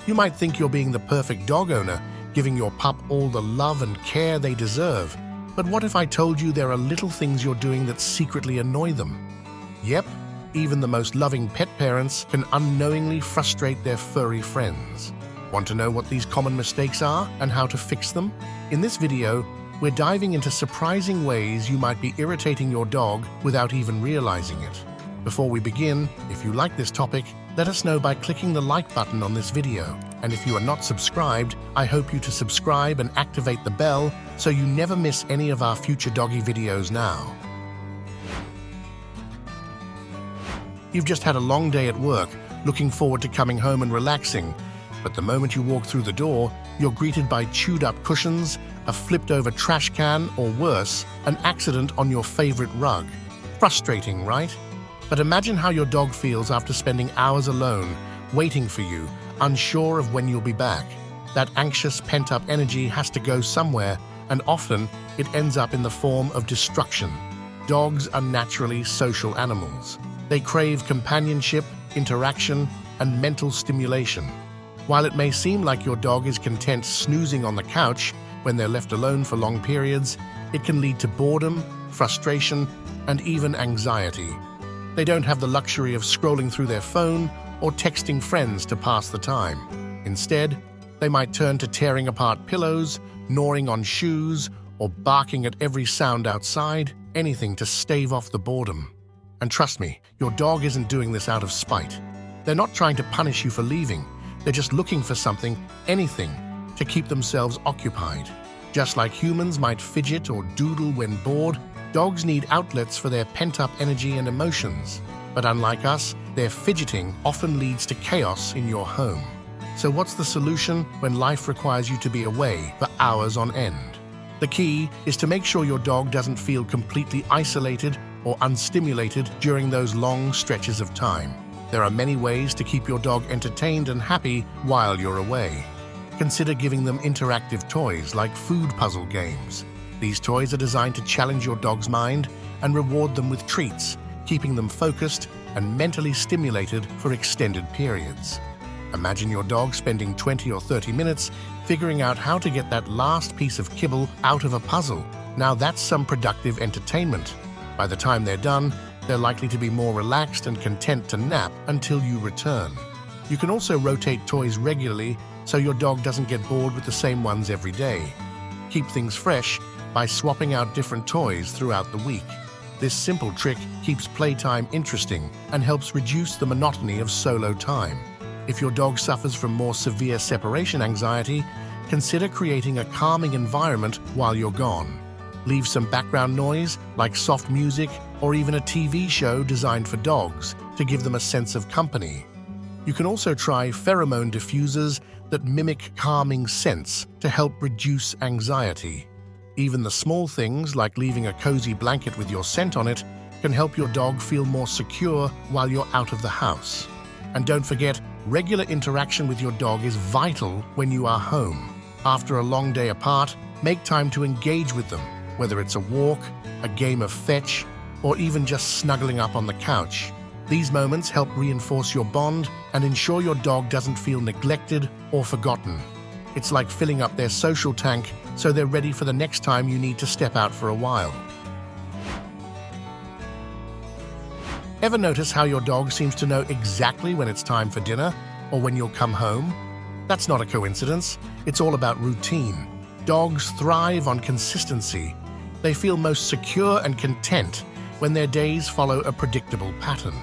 You might think you're being the perfect dog owner, giving your pup all the love and care they deserve. But what if I told you there are little things you're doing that secretly annoy them? Yep, even the most loving pet parents can unknowingly frustrate their furry friends. Want to know what these common mistakes are and how to fix them? In this video, we're diving into surprising ways you might be irritating your dog without even realizing it. Before we begin, if you like this topic, let us know by clicking the like button on this video. And if you are not subscribed, I hope you to subscribe and activate the bell so you never miss any of our future doggy videos now. You've just had a long day at work, looking forward to coming home and relaxing. But the moment you walk through the door, you're greeted by chewed-up cushions, a flipped-over trash can, or worse, an accident on your favorite rug. Frustrating, right? But imagine how your dog feels after spending hours alone, waiting for you, unsure of when you'll be back. That anxious, pent-up energy has to go somewhere, and often it ends up in the form of destruction. Dogs are naturally social animals. They crave companionship, interaction, and mental stimulation. While it may seem like your dog is content snoozing on the couch when they're left alone for long periods, it can lead to boredom, frustration, and even anxiety. They don't have the luxury of scrolling through their phone or texting friends to pass the time. Instead, they might turn to tearing apart pillows, gnawing on shoes, or barking at every sound outside, anything to stave off the boredom. And trust me, your dog isn't doing this out of spite. They're not trying to punish you for leaving. They're just looking for something, anything, to keep themselves occupied. Just like humans might fidget or doodle when bored, dogs need outlets for their pent-up energy and emotions. But unlike us, their fidgeting often leads to chaos in your home. So what's the solution when life requires you to be away for hours on end? The key is to make sure your dog doesn't feel completely isolated or unstimulated during those long stretches of time. There are many ways to keep your dog entertained and happy while you're away. Consider giving them interactive toys like food puzzle games. These toys are designed to challenge your dog's mind and reward them with treats, keeping them focused and mentally stimulated for extended periods. Imagine your dog spending 20 or 30 minutes figuring out how to get that last piece of kibble out of a puzzle. Now that's some productive entertainment. By the time they're done, they're likely to be more relaxed and content to nap until you return. You can also rotate toys regularly so your dog doesn't get bored with the same ones every day. Keep things fresh by swapping out different toys throughout the week. This simple trick keeps playtime interesting and helps reduce the monotony of solo time. If your dog suffers from more severe separation anxiety, consider creating a calming environment while you're gone. Leave some background noise, like soft music or even a TV show designed for dogs, to give them a sense of company. You can also try pheromone diffusers that mimic calming scents to help reduce anxiety. Even the small things, like leaving a cozy blanket with your scent on it, can help your dog feel more secure while you're out of the house. And don't forget, regular interaction with your dog is vital when you are home. After a long day apart, make time to engage with them, whether it's a walk, a game of fetch, or even just snuggling up on the couch. These moments help reinforce your bond and ensure your dog doesn't feel neglected or forgotten. It's like filling up their social tank so they're ready for the next time you need to step out for a while. Ever notice how your dog seems to know exactly when it's time for dinner or when you'll come home? That's not a coincidence. It's all about routine. Dogs thrive on consistency. They feel most secure and content when their days follow a predictable pattern.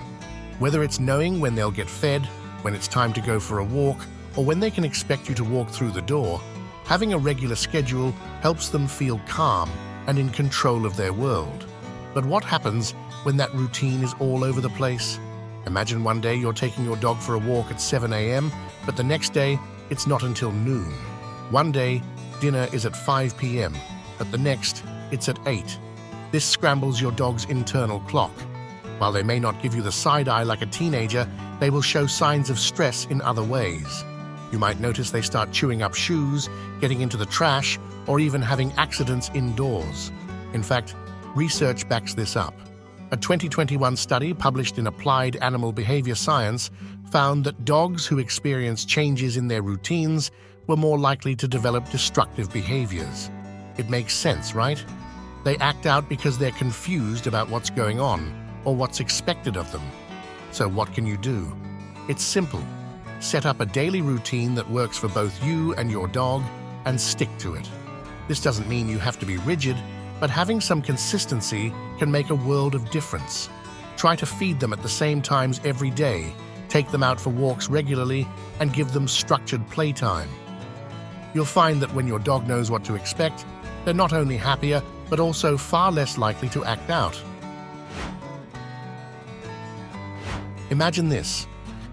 Whether it's knowing when they'll get fed, when it's time to go for a walk, or when they can expect you to walk through the door, having a regular schedule helps them feel calm and in control of their world. But what happens when that routine is all over the place? Imagine one day you're taking your dog for a walk at 7 a.m., but the next day it's not until noon. One day, dinner is at 5 p.m., but the next, it's at 8. This scrambles your dog's internal clock. While they may not give you the side eye like a teenager, they will show signs of stress in other ways. You might notice they start chewing up shoes, getting into the trash, or even having accidents indoors. In fact, research backs this up. A 2021 study published in Applied Animal Behavior Science found that dogs who experience changes in their routines were more likely to develop destructive behaviors. It makes sense, right? They act out because they're confused about what's going on or what's expected of them. So what can you do? It's simple. Set up a daily routine that works for both you and your dog and stick to it. This doesn't mean you have to be rigid, but having some consistency can make a world of difference. Try to feed them at the same times every day, take them out for walks regularly, and give them structured playtime. You'll find that when your dog knows what to expect, they're not only happier, but also far less likely to act out. Imagine this.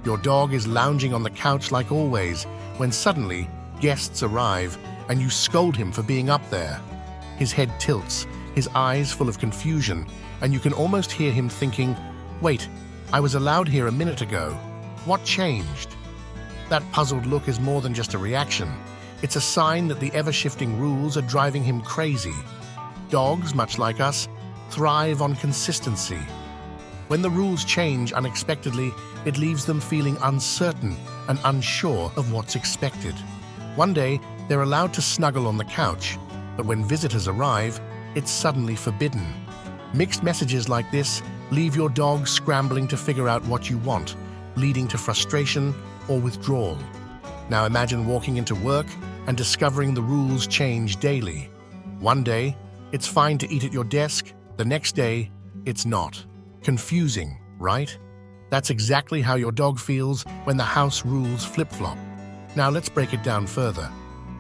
Your dog is lounging on the couch like always, when suddenly guests arrive and you scold him for being up there. His head tilts, his eyes full of confusion, and you can almost hear him thinking, "Wait, I was allowed here a minute ago. What changed?" That puzzled look is more than just a reaction. It's a sign that the ever-shifting rules are driving him crazy. Dogs, much like us, thrive on consistency. When the rules change unexpectedly, it leaves them feeling uncertain and unsure of what's expected. One day, they're allowed to snuggle on the couch, but when visitors arrive, it's suddenly forbidden. Mixed messages like this leave your dog scrambling to figure out what you want, leading to frustration or withdrawal. Now imagine walking into work and discovering the rules change daily. One day, it's fine to eat at your desk. The next day, it's not. Confusing, right? That's exactly how your dog feels when the house rules flip-flop. Now let's break it down further.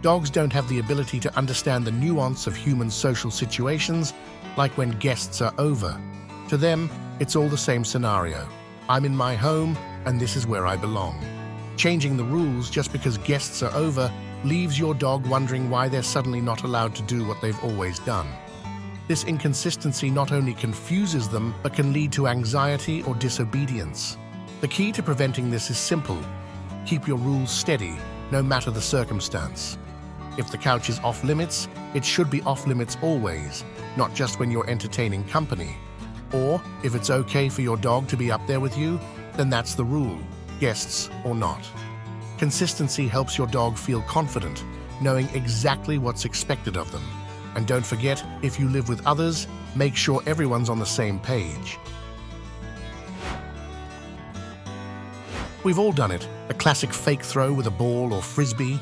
Dogs don't have the ability to understand the nuance of human social situations, like when guests are over. To them, it's all the same scenario. I'm in my home, and this is where I belong. Changing the rules just because guests are over leaves your dog wondering why they're suddenly not allowed to do what they've always done. This inconsistency not only confuses them, but can lead to anxiety or disobedience. The key to preventing this is simple. Keep your rules steady, no matter the circumstance. If the couch is off-limits, it should be off-limits always, not just when you're entertaining company. Or, if it's okay for your dog to be up there with you, then that's the rule, guests or not. Consistency helps your dog feel confident, knowing exactly what's expected of them. And don't forget, if you live with others, make sure everyone's on the same page. We've all done it, a classic fake throw with a ball or frisbee.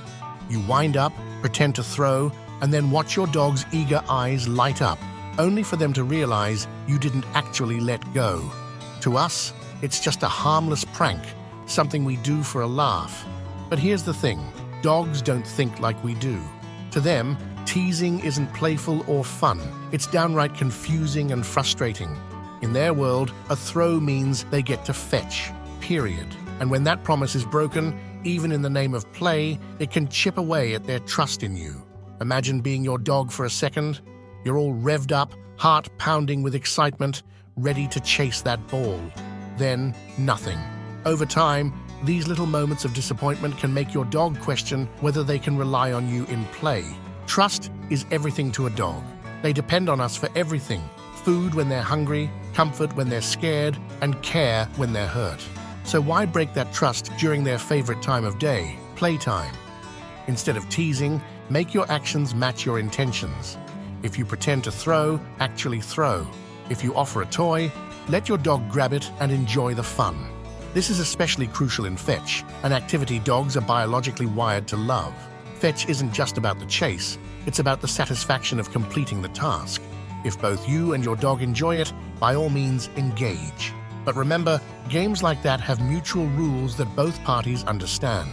You wind up, pretend to throw, and then watch your dog's eager eyes light up, only for them to realize you didn't actually let go. To us, it's just a harmless prank, something we do for a laugh. But here's the thing, dogs don't think like we do. To them, teasing isn't playful or fun. It's downright confusing and frustrating. In their world, a throw means they get to fetch, period. And when that promise is broken, even in the name of play, it can chip away at their trust in you. Imagine being your dog for a second. You're all revved up, heart pounding with excitement, ready to chase that ball. Then, nothing. Over time, these little moments of disappointment can make your dog question whether they can rely on you in play. Trust is everything to a dog. They depend on us for everything. Food when they're hungry, comfort when they're scared, and care when they're hurt. So why break that trust during their favorite time of day, playtime? Instead of teasing, make your actions match your intentions. If you pretend to throw, actually throw. If you offer a toy, let your dog grab it and enjoy the fun. This is especially crucial in fetch, an activity dogs are biologically wired to love. Fetch isn't just about the chase, it's about the satisfaction of completing the task. If both you and your dog enjoy it, by all means, engage. But remember, games like that have mutual rules that both parties understand.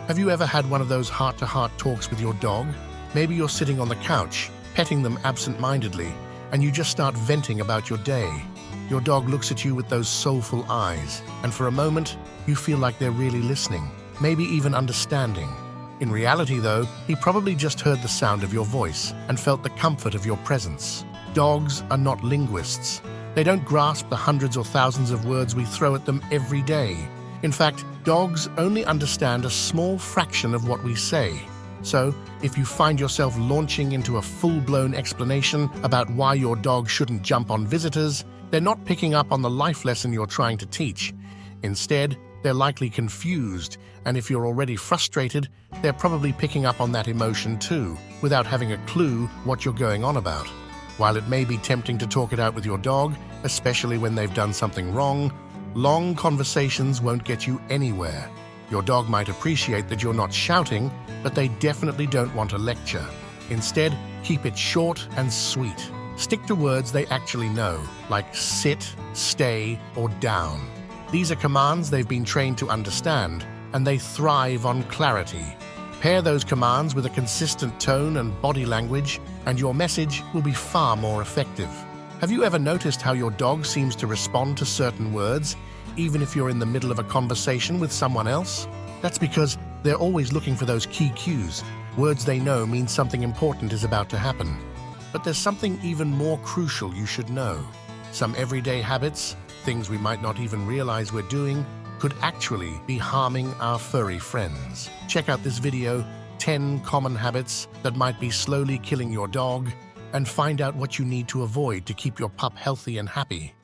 Have you ever had one of those heart-to-heart talks with your dog? Maybe you're sitting on the couch, petting them absent-mindedly, and you just start venting about your day. Your dog looks at you with those soulful eyes, and for a moment, you feel like they're really listening, maybe even understanding. In reality, though, he probably just heard the sound of your voice and felt the comfort of your presence. Dogs are not linguists. They don't grasp the hundreds or thousands of words we throw at them every day. In fact, dogs only understand a small fraction of what we say. So, if you find yourself launching into a full-blown explanation about why your dog shouldn't jump on visitors, they're not picking up on the life lesson you're trying to teach. Instead, they're likely confused, and if you're already frustrated, they're probably picking up on that emotion too, without having a clue what you're going on about. While it may be tempting to talk it out with your dog, especially when they've done something wrong, long conversations won't get you anywhere. Your dog might appreciate that you're not shouting, but they definitely don't want a lecture. Instead, keep it short and sweet. Stick to words they actually know, like sit, stay, or down. These are commands they've been trained to understand, and they thrive on clarity. Pair those commands with a consistent tone and body language, and your message will be far more effective. Have you ever noticed how your dog seems to respond to certain words, even if you're in the middle of a conversation with someone else? That's because they're always looking for those key cues. Words they know mean something important is about to happen. But there's something even more crucial you should know. Some everyday habits, things we might not even realize we're doing, could actually be harming our furry friends. Check out this video, 10 common habits that might be slowly killing your dog, and find out what you need to avoid to keep your pup healthy and happy.